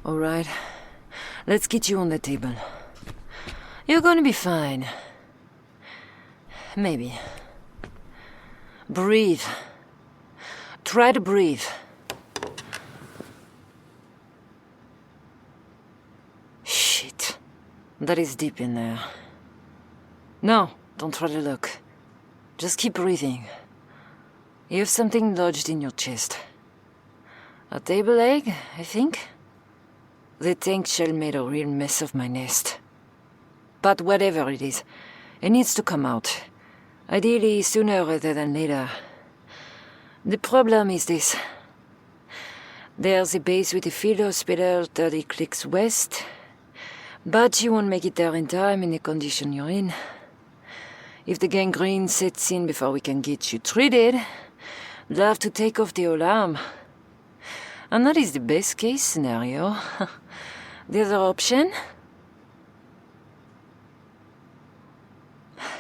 Alright, let's get you on the table. You're gonna be fine. Maybe. Breathe. Try to breathe. Shit. That is deep in there. No, don't try to look. Just keep breathing. You have something lodged in your chest. A table egg, I think? The tank shell made a real mess of my nest. But whatever it is, it needs to come out. Ideally sooner rather than later. The problem is this. There's a base with a field hospital 30 clicks west, but you won't make it there in time in the condition you're in. If the gangrene sets in before we can get you treated, they'll have to take off the alarm. And that is the best case scenario. The other option?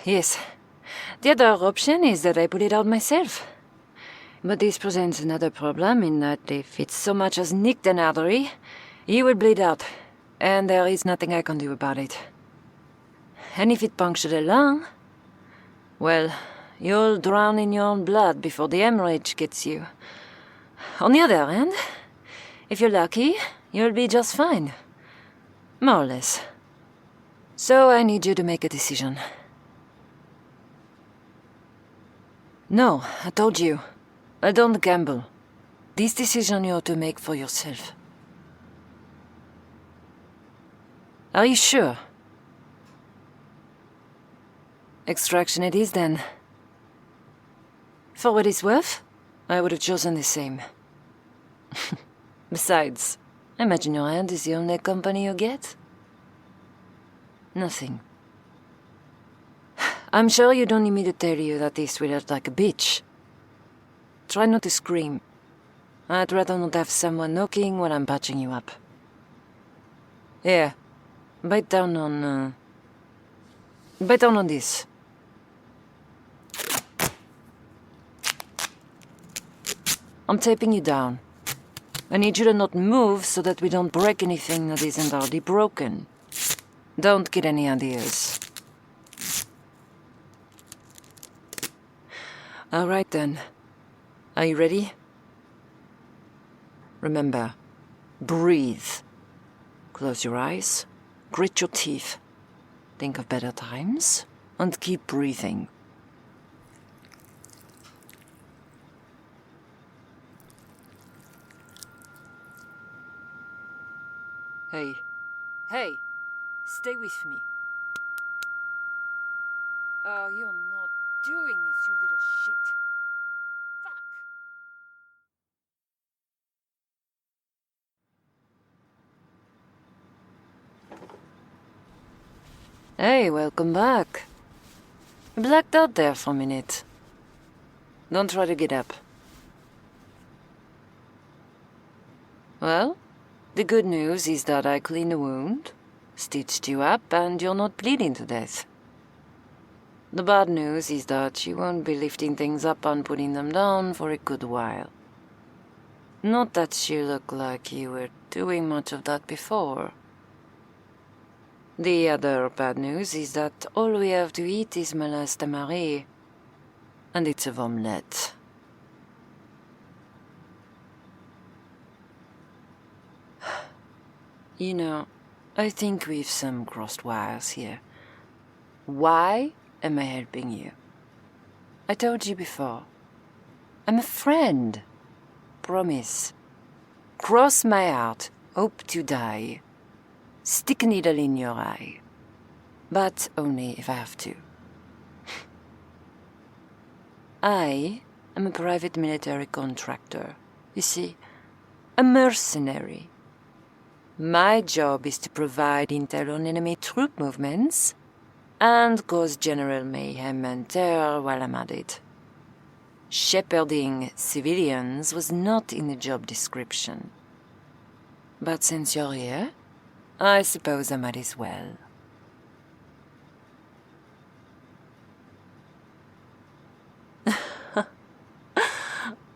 Yes. The other option is that I put it out myself. But this presents another problem in that if it so much as nicked an artery, you will bleed out, and there is nothing I can do about it. And if it punctured a lung, well, you'll drown in your own blood before the hemorrhage gets you. On the other hand, if you're lucky, you'll be just fine. More or less. So I need you to make a decision. No, I told you. I don't gamble. This decision you ought to make for yourself. Are you sure? Extraction it is, then. For what it's worth, I would have chosen the same. Besides, I imagine your hand is the only company you get? Nothing. I'm sure you don't need me to tell you that this will hurt like a bitch. Try not to scream. I'd rather not have someone knocking while I'm patching you up. Here, bite down on this. I'm taping you down. I need you to not move so that we don't break anything that isn't already broken. Don't get any ideas. All right then. Are you ready? Remember, breathe. Close your eyes, grit your teeth, think of better times, and keep breathing. Hey, stay with me. Oh, you're not doing this, you little shit. Fuck! Hey, welcome back. You blacked out there for a minute. Don't try to get up. Well, the good news is that I cleaned the wound, stitched you up, and you're not bleeding to death. The bad news is that you won't be lifting things up and putting them down for a good while. Not that you look like you were doing much of that before. The other bad news is that all we have to eat is mercenary, and it's a omelette. You know, I think we've some crossed wires here. Why am I helping you? I told you before. I'm a friend. Promise. Cross my heart, hope to die. Stick a needle in your eye. But only if I have to. I am a private military contractor. You see, a mercenary. My job is to provide intel on enemy troop movements and cause general mayhem and terror while I'm at it. Shepherding civilians was not in the job description. But since you're here, I suppose I might as well.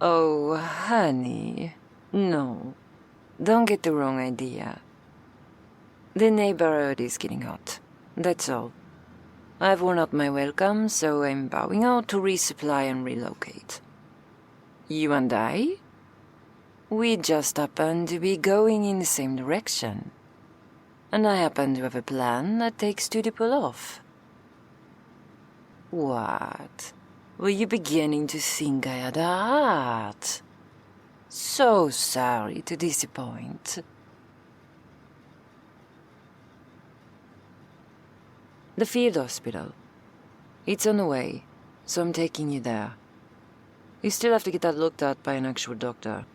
Oh, honey, no. Don't get the wrong idea. The neighborhood is getting hot. That's all. I've worn out my welcome, so I'm bowing out to resupply and relocate. You and I? We just happen to be going in the same direction. And I happen to have a plan that takes two to pull off. What? Were you beginning to think I had a heart? So sorry to disappoint. The field hospital. It's on the way, so I'm taking you there. You still have to get that looked at by an actual doctor.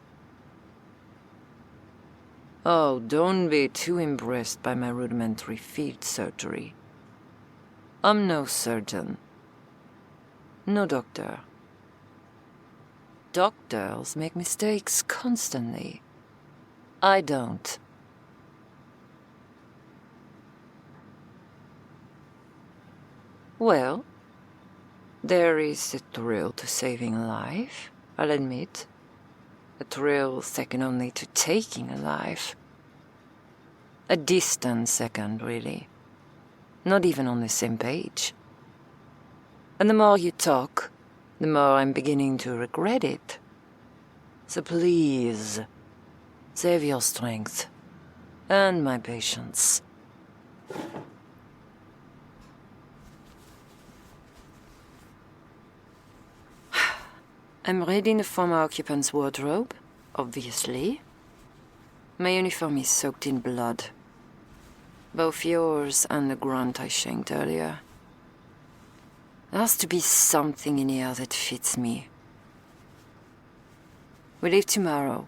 Oh, don't be too impressed by my rudimentary field surgery. I'm no surgeon. No doctor. Doctors make mistakes constantly. I don't. Well, there is a thrill to saving a life, I'll admit. A thrill second only to taking a life. A distant second, really. Not even on the same page. And the more you talk, the more I'm beginning to regret it. So please, save your strength and my patience. I'm ready in the former occupant's wardrobe, obviously. My uniform is soaked in blood. Both yours and the grunt I shanked earlier. There has to be something in here that fits me. We leave tomorrow,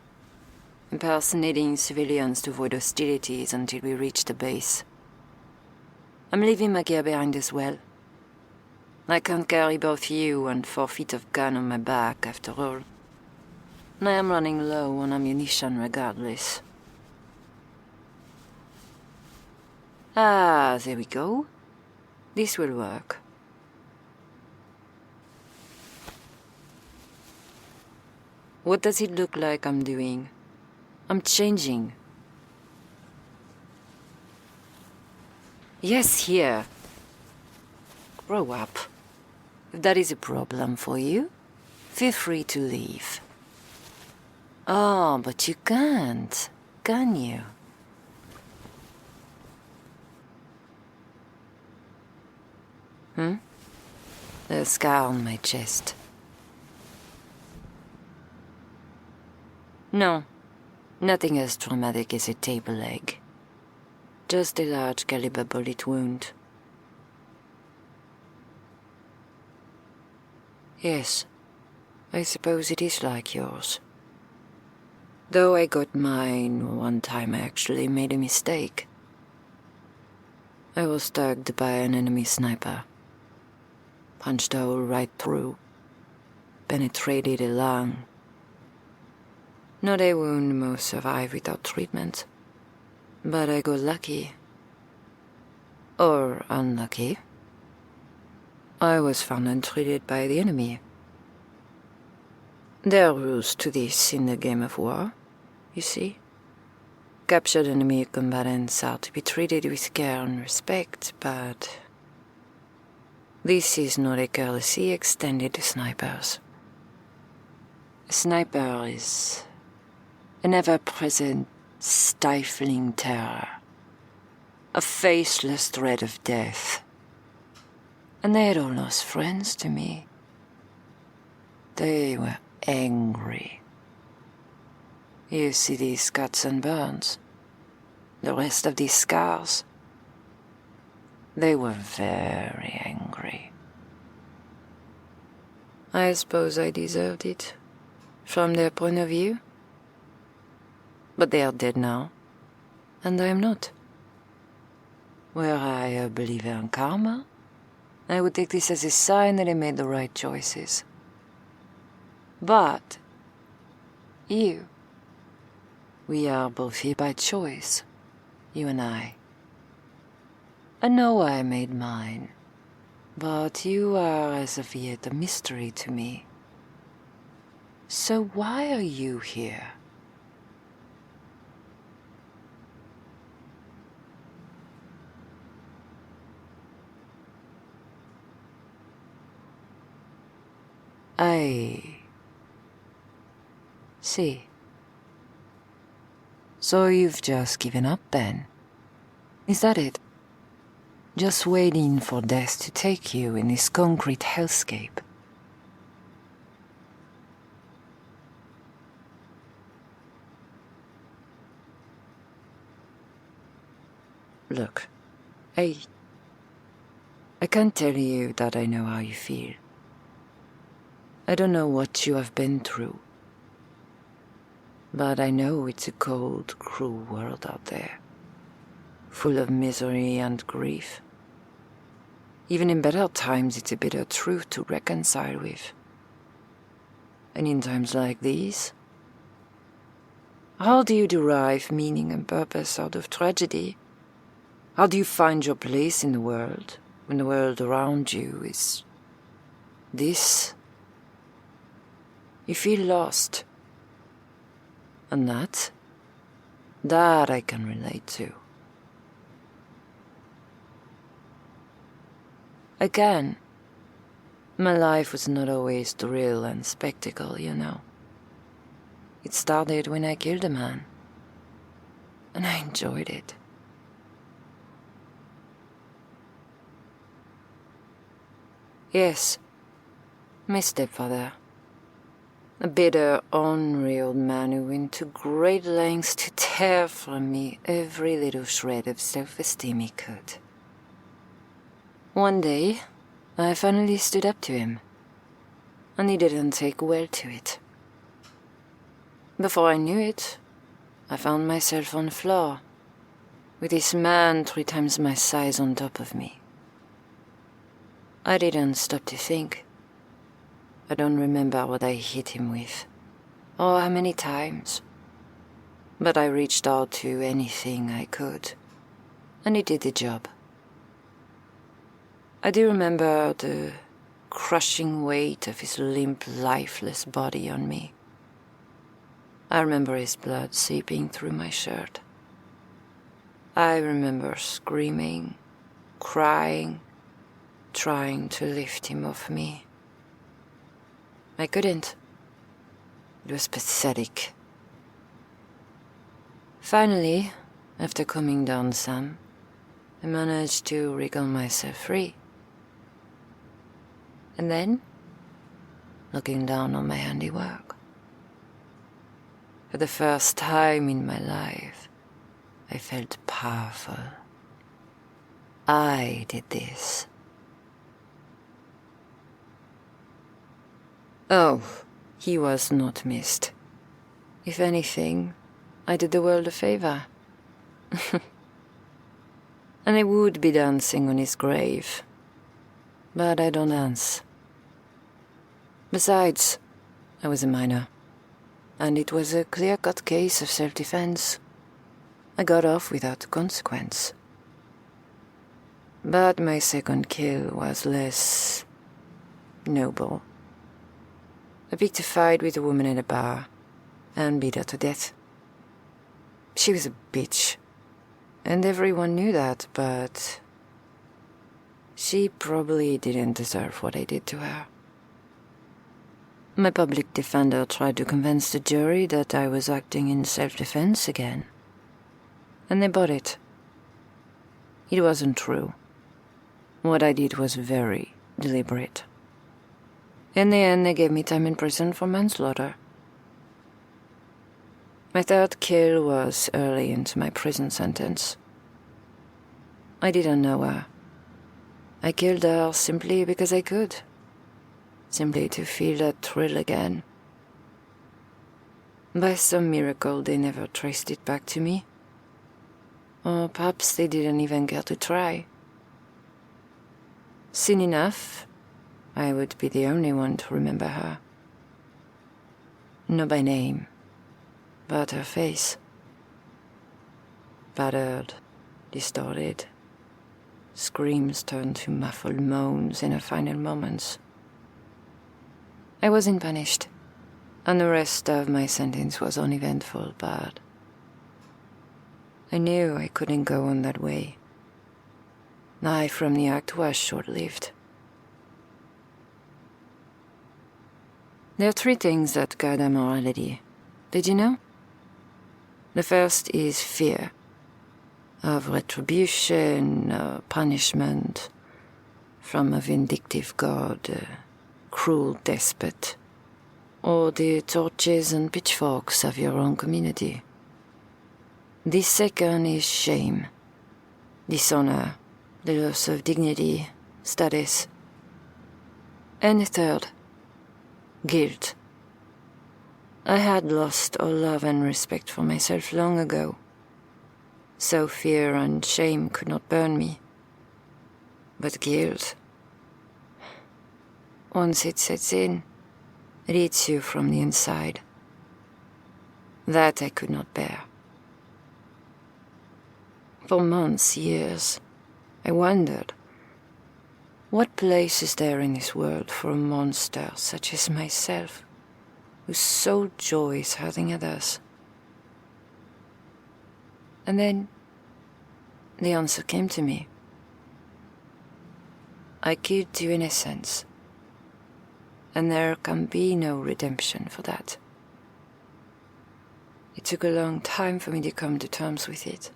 impersonating civilians to avoid hostilities until we reach the base. I'm leaving my gear behind as well. I can't carry both you and 4 feet of gun on my back, after all. And I am running low on ammunition regardless. Ah, there we go. This will work. What does it look like I'm doing? I'm changing. Yes, here. Grow up. If that is a problem for you, feel free to leave. Oh, but you can't, can you? The scar on my chest. No, nothing as traumatic as a table leg. Just a large caliber bullet wound. Yes, I suppose it is like yours. Though I got mine one time, I actually made a mistake. I was tagged by an enemy sniper. Punched a hole right through. Penetrated a lung. Not a wound most survive without treatment. But I got lucky. Or unlucky. I was found untreated by the enemy. There are rules to this in the game of war, you see. Captured enemy combatants are to be treated with care and respect, but this is not a courtesy extended to snipers. A sniper is an ever-present, stifling terror. A faceless threat of death. And they had all lost friends to me. They were angry. You see these cuts and burns? The rest of these scars? They were very angry. I suppose I deserved it, from their point of view. But they are dead now, and I am not. Were I a believer in karma, I would take this as a sign that I made the right choices. But you, we are both here by choice, you and I. I know I made mine, but you are as of yet a mystery to me. So why are you here? I see. So you've just given up then? Is that it? Just waiting for death to take you in this concrete hellscape? Look, I can't tell you that I know how you feel. I don't know what you have been through. But I know it's a cold, cruel world out there, full of misery and grief. Even in better times, it's a bitter truth to reconcile with. And in times like these, how do you derive meaning and purpose out of tragedy? How do you find your place in the world when the world around you is this? You feel lost. And that I can relate to. Again, my life was not always thrill and spectacle, you know. It started when I killed a man, and I enjoyed it. Yes, my stepfather. A bitter, ornery old man who went to great lengths to tear from me every little shred of self-esteem he could. One day, I finally stood up to him, and he didn't take well to it. Before I knew it, I found myself on the floor, with this man 3 times my size on top of me. I didn't stop to think. I don't remember what I hit him with, or how many times, but I reached out to anything I could, and it did the job. I do remember the crushing weight of his limp, lifeless body on me. I remember his blood seeping through my shirt. I remember screaming, crying, trying to lift him off me. I couldn't. It was pathetic. Finally, after calming down some, I managed to wriggle myself free. And then, looking down on my handiwork, for the first time in my life, I felt powerful. I did this. Oh, he was not missed. If anything, I did the world a favor. And I would be dancing on his grave. But I don't dance. Besides, I was a minor, and it was a clear-cut case of self-defense. I got off without consequence. But my second kill was less noble. I picked a fight with a woman at a bar and beat her to death. She was a bitch, and everyone knew that, but she probably didn't deserve what I did to her. My public defender tried to convince the jury that I was acting in self-defense again, and they bought it. It wasn't true. What I did was very deliberate. In the end, they gave me time in prison for manslaughter. My third kill was early into my prison sentence. I didn't know her. I killed her simply because I could. Simply to feel that thrill again. By some miracle, they never traced it back to me. Or perhaps they didn't even care to try. Soon enough, I would be the only one to remember her. Not by name, but her face. Battered, distorted. Screams turned to muffled moans in her final moments. I wasn't punished, and the rest of my sentence was uneventful, but I knew I couldn't go on that way. Life from the act was short-lived. There are 3 things that guide our morality. Did you know? The first is fear of retribution, punishment from a vindictive god, a cruel despot, or the torches and pitchforks of your own community. The second is shame, dishonor, the loss of dignity, status. And the third, guilt. I had lost all love and respect for myself long ago, so fear and shame could not burn me. But guilt, once it sets in, it eats you from the inside. That I could not bear. For months, years, I wondered, what place is there in this world for a monster such as myself, whose sole joy is hurting others? And then, the answer came to me. I killed you in essence, and there can be no redemption for that. It took a long time for me to come to terms with it.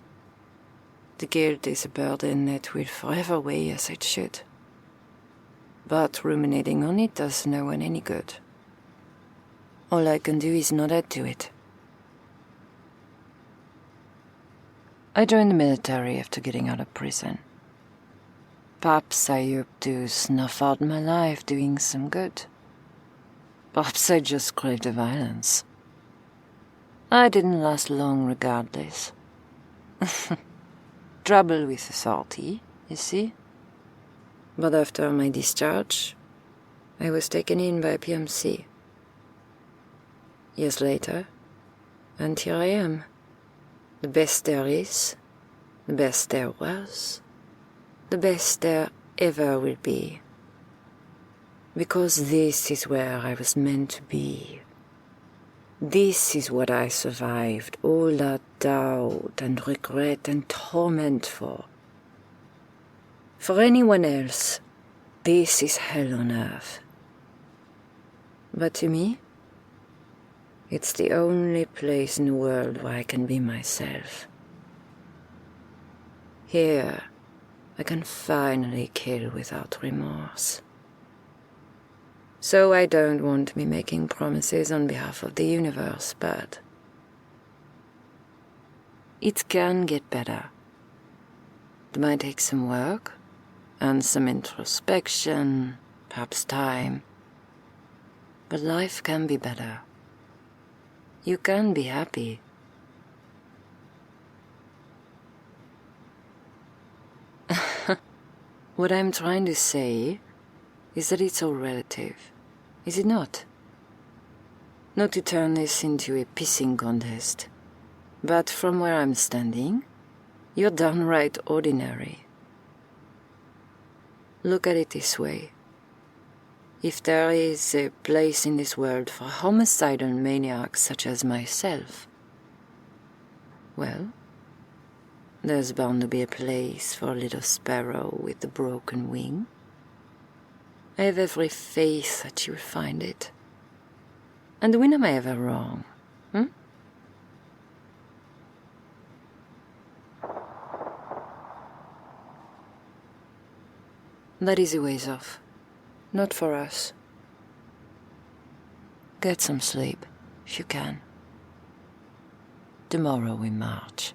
The guilt is a burden that will forever weigh as it should. But ruminating on it does no one any good. All I can do is not add to it. I joined the military after getting out of prison. Perhaps I hoped to snuff out my life doing some good. Perhaps I just craved the violence. I didn't last long regardless. Trouble with authority, you see? But after my discharge, I was taken in by PMC. Years later, and here I am. The best there is, the best there was, the best there ever will be. Because this is where I was meant to be. This is what I survived all that doubt and regret and torment for. For anyone else, this is hell on earth. But to me, it's the only place in the world where I can be myself. Here, I can finally kill without remorse. So I don't want to be making promises on behalf of the universe, but it can get better. It might take some work, and some introspection, perhaps time. But life can be better. You can be happy. What I'm trying to say is that it's all relative, is it not? Not to turn this into a pissing contest, but from where I'm standing, you're downright ordinary. Look at it this way. If there is a place in this world for homicidal maniacs such as myself, well, there's bound to be a place for a little sparrow with the broken wing. I have every faith that you'll find it. And when am I ever wrong, That is a ways off. Not for us. Get some sleep, if you can. Tomorrow we march.